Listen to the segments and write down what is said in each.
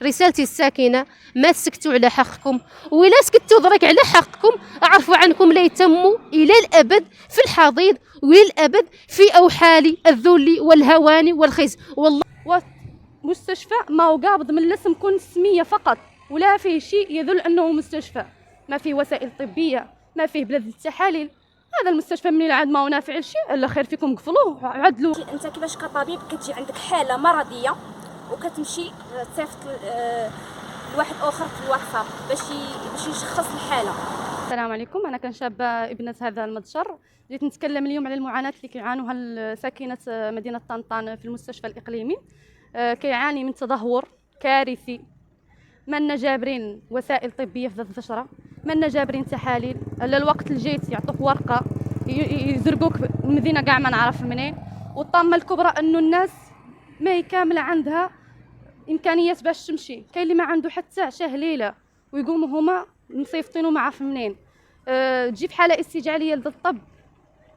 رسالتي الساكنة: ما تسكتوا على حقكم، ولا سكتوا درك على حقكم اعرفوا عنكم لا يتموا إلى الأبد في الحضيض وللأبد في أوحال الذل والهوان والخزي. والله مستشفى ما هو قابض من الاسم كون السمية فقط، ولا فيه شيء يدل أنه مستشفى. ما فيه وسائل طبية، ما فيه بلاد التحاليل. هذا المستشفى من العاد ما هو نافع شيء الا خير فيكم قفلوه عدلوا. انت كيفاش كطبيب كتجي عندك حاله مرضيه وكتمشي تصيفط لواحد اخر في الواتساب باش يشخص الحاله. السلام عليكم، انا كنشابه ابنه هذا المتجر. جيت نتكلم اليوم على المعاناه اللي كيعانوها ساكنه مدينه طنطان في المستشفى الاقليمي. كيعاني من تدهور كارثي، مالنا جابرين وسائل طبيه في ذات البشره، مالنا جابرين تحاليل. الا الوقت اللي جيت يعطوك ورقه يزرقوك المدينه كاع ما نعرف منين. والطامه الكبرى انه الناس ما هي كامله عندها امكانيات باش تمشي. كاين اللي ما عنده حتى عشاه ليله ويقوموا هما مصيفطينه ما عارف منين. تجي في حاله استعجاليه لدى الطب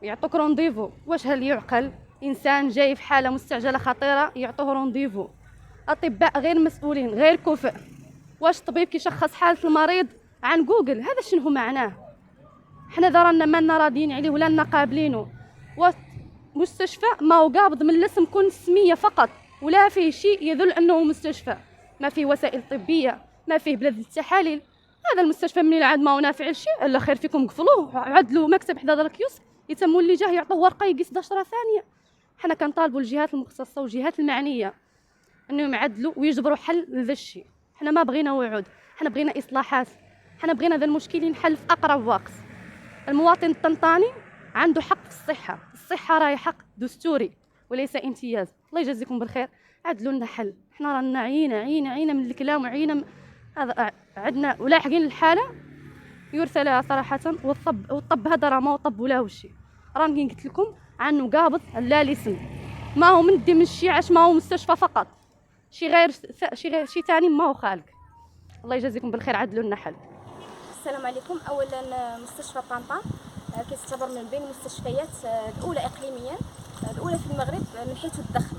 يعطوك رونديفو. واش هل يعقل انسان جاي في حاله مستعجله خطيره يعطوه رونديفو؟ اطباء غير مسؤولين غير كفء. واش الطبيب كيشخص حاله المريض عن جوجل؟ هذا شنو معناه؟ حنا دارنا مالنا راضيين عليه ولا لنا قابلينه. مستشفى ما هو قابض من الاسم كون السميه فقط، ولا فيه شيء يدل انه مستشفى. ما فيه وسائل طبيه، ما فيه بلاد التحاليل. هذا المستشفى من العاد ما هو نافع شيء الا خير فيكم قفلوه عدلوا مكتب حدا دار كيوسك يتموا اللي جاه يعطوه ورقه يقيس 11 ثانيه. حنا كنطالبوا الجهات المختصه والجهات المعنيه انهم يعدلوا ويجبروا حل لذا الشيء. حنا ما بغينا وعود، حنا بغينا اصلاحات، حنا بغينا ذا المشكل ينحل في اقرب وقت. المواطن الطنطاني عنده حق في الصحه، الصحه راهي حق دستوري وليس امتياز. الله يجازيكم بالخير، عدلوا لنا حل. حنا رانا عينا من الكلام وعينا هذا عندنا ولاحقين الحاله يرثى لها صراحه. والطب هذا راه ما هو طب ولا شيء. راني قلت لكم عنه قابض لا الاسم، ما هو مندي من الشيء عاش ما هو مستشفى فقط. شي ثاني ما هو خالق. الله يجازيكم بالخير، عدلوا لنا حل. السلام عليكم. اولا مستشفى طنطا كيعتبر من بين المستشفيات الاولى اقليميا، الاولى في المغرب من حيث الدخل.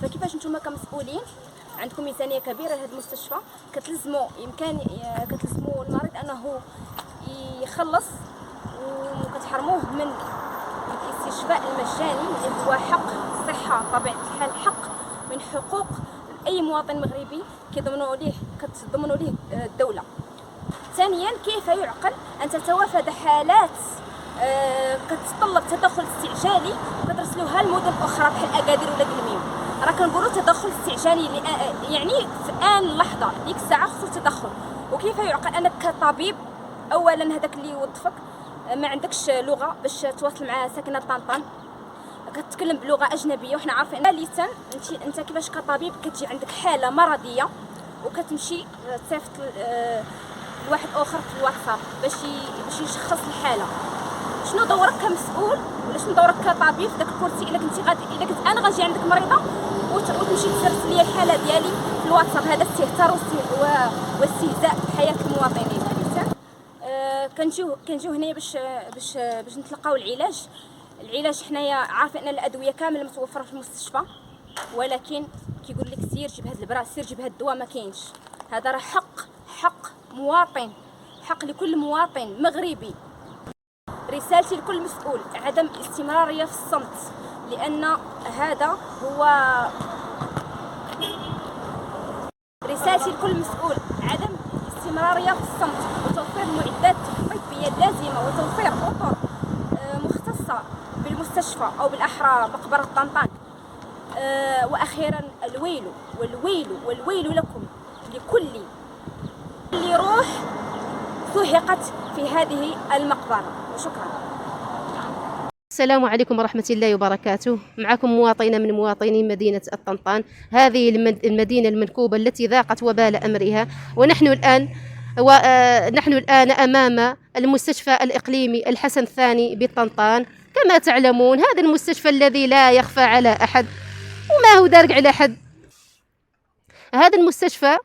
فكيفاش نتوما كمسؤولين عندكم ميزانيه كبيره لهذا المستشفى كتلزموا المريض انه يخلص وكتحرموه من الاستشفاء المجاني اللي هو حق الصحه بطبيعه الحال، حق من حقوق اي مواطن مغربي كتضمنوا ليه الدوله. ثانيا، كيف يعقل ان تتوافد حالات كتتطلب تدخل استعجالي وكترسلوها لمدن اخرى بحال اكادير ولا قلميم؟ راه كنقولوا تدخل استعجالي يعني في ان لحظه ديك الساعه خصو تدخل. وكيف يعقل انك كطبيب اولا هذاك اللي يوظفك ما عندكش لغه باش تواصل مع ساكنه طنطان، كتتكلم بلغه اجنبيه وحنا عارفين. ثالثا، انت كيفاش كطبيب كتجي عندك حاله مرضيه وكتمشي تصيفط لواحد اخر في الواتساب باش يشخص الحاله؟ شنو دورك كمسؤول ولا شنو دورك كطبيب في داك الكرسي الا كنت انا غنجي عندك مريضه وتمشي تسرسل لي الحاله ديالي في الواتساب؟ هذا استهتار واستهزاء بحياه المواطنين. ثالثا، كنجيو هنايا باش نتلقاو العلاج. حنايا عارفين ان الادويه كامله متوفره في المستشفى، ولكن كيقول لك سير جيب هاد البرا، سير جيب هاد الدواء، ما كاينش. هذا راه حق مواطن، حق لكل مواطن مغربي. رسالتي لكل مسؤول: عدم استمراريه في الصمت، لان هذا هو رسالتي لكل مسؤول: عدم استمراريه في الصمت، وتوفير المعدات الطبيه اللازمه، وتوفير اطر مختصه بالمستشفى او بالاحرى مقبره طنطان. واخيرا، الويل لكم لكل روح سحقت في هذه المقبره. وشكرا. السلام عليكم ورحمة الله وبركاته. معكم مواطنة من مواطنين مدينة الطنطان، هذه المدينة المنكوبة التي ذاقت وبال أمرها. نحن الآن أمام المستشفى الإقليمي الحسن الثاني بالطنطان. كما تعلمون هذا المستشفى الذي لا يخفى على أحد وما هو دارق على أحد. هذا المستشفى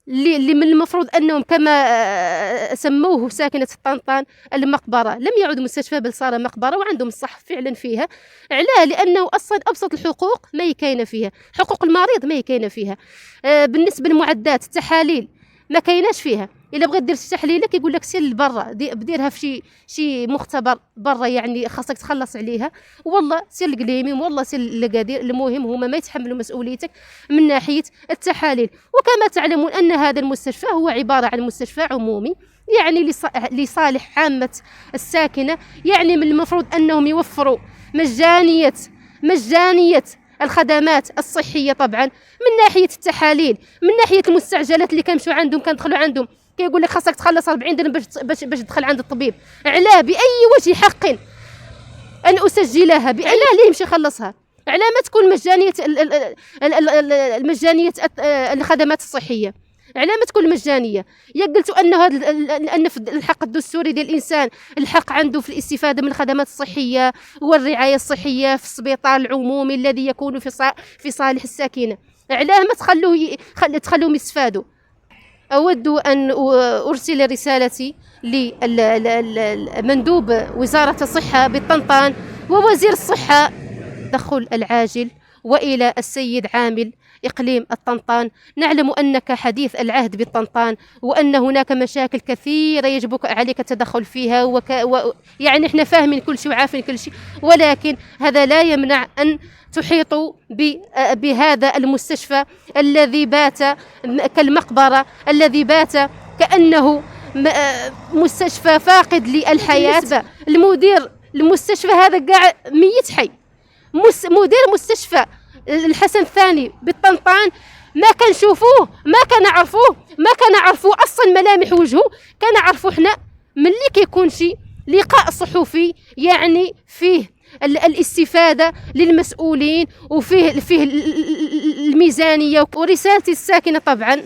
اللي من المفروض انهم كما سموه ساكنه طنطان المقبره، لم يعد مستشفى بل صار مقبره، وعندهم الصح فعلا فيها. علاه؟ لانه اصلا ابسط الحقوق ما كاينه فيها، حقوق المريض ما كاينه فيها. بالنسبه للمعدات التحاليل ما كايناش فيها. الا بغيت دير شي تحليله كيقول لك سير لبرا ديرها في شي مختبر برا، يعني خاصك تخلص عليها. والله سير القليمي والله سير لقادير، المهم هما ما يتحملوا مسؤوليتك من ناحيه التحاليل. وكما تعلمون ان هذا المستشفى هو عباره عن مستشفى عمومي، يعني لصالح عامه الساكنه. يعني من المفروض انهم يوفروا مجانيه الخدمات الصحيه، طبعا من ناحيه التحاليل، من ناحيه المستعجلات اللي كنمشيو عندهم كندخلوا عندهم كيقول لك خاصك تخلص 40 درهم باش تدخل عند الطبيب. علاه؟ باي وجه حق ان اسجلها؟ علاه ليه يمشي يخلصها؟ علاه ما تكون مجانيه الخدمات الصحيه؟ علاه ما تكون مجانيه؟ يا قلتوا ان هذا ان في الحق الدستوري ديال الانسان الحق عنده في الاستفاده من الخدمات الصحيه والرعايه الصحيه في السبيطار العمومي الذي يكون في صالح الساكنه. علاه ما تخلوهم يستفادوا؟ أود أن أرسل رسالتي لمندوب وزارة الصحة بالطنطان ووزير الصحة التدخل العاجل، وإلى السيد عامل إقليم الطنطان. نعلم أنك حديث العهد بالطنطان، وأن هناك مشاكل كثيرة يجب عليك التدخل فيها، يعني إحنا فاهمين كل شيء وعارفين كل شيء، ولكن هذا لا يمنع أن تحيطوا بهذا المستشفى الذي بات كالمقبرة، الذي بات كأنه مستشفى فاقد للحياة. بالنسبة لمدير المستشفى هذا قاع ميت حي. مدير مستشفى الحسن الثاني بالطنطان ما كنشوفوه، ما كنعرفوه، ما كنعرفوا اصلا ملامح وجهه. كنعرفوا حنا ملي كيكون شي لقاء صحفي يعني فيه الاستفاده للمسؤولين وفيه الميزانيه. ورسالتي الساكنه طبعا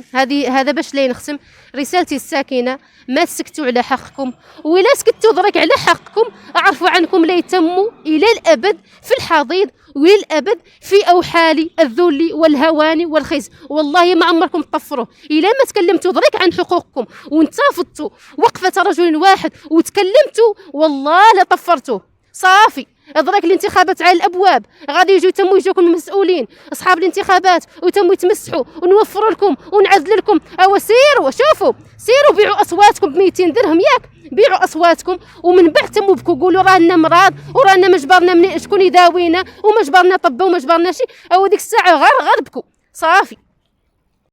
هذا باش لا ينختم، رسالتي الساكنه ما تسكتوا على حقكم، ولا سكتوا درك على حقكم اعرفوا عنكم لا يتموا الى الابد في الحضيض وللابد في اوحال الذل والهوان والخزي. والله ما عمركم تطفروا الا ما تكلمتوا درك عن حقوقكم وانتفضتوا وقفه رجل واحد وتكلمتوا، والله لا طفرتوا. صافي ادرك الانتخابات على الابواب، غادي يجوا يجوكم المسؤولين اصحاب الانتخابات وتموا يتمسحوا ونوفروا لكم ونعزل لكم. او سيروا شوفوا، سيروا بيعوا اصواتكم ب 200 درهم، ياك بيعوا اصواتكم ومن بعد تموا بكوا قولوا رانا مرض ورانا ما جبرنا شكون يداوينا وما جبرنا طب وما جبرنا شي. او ديك الساعه غير بكوا صافي.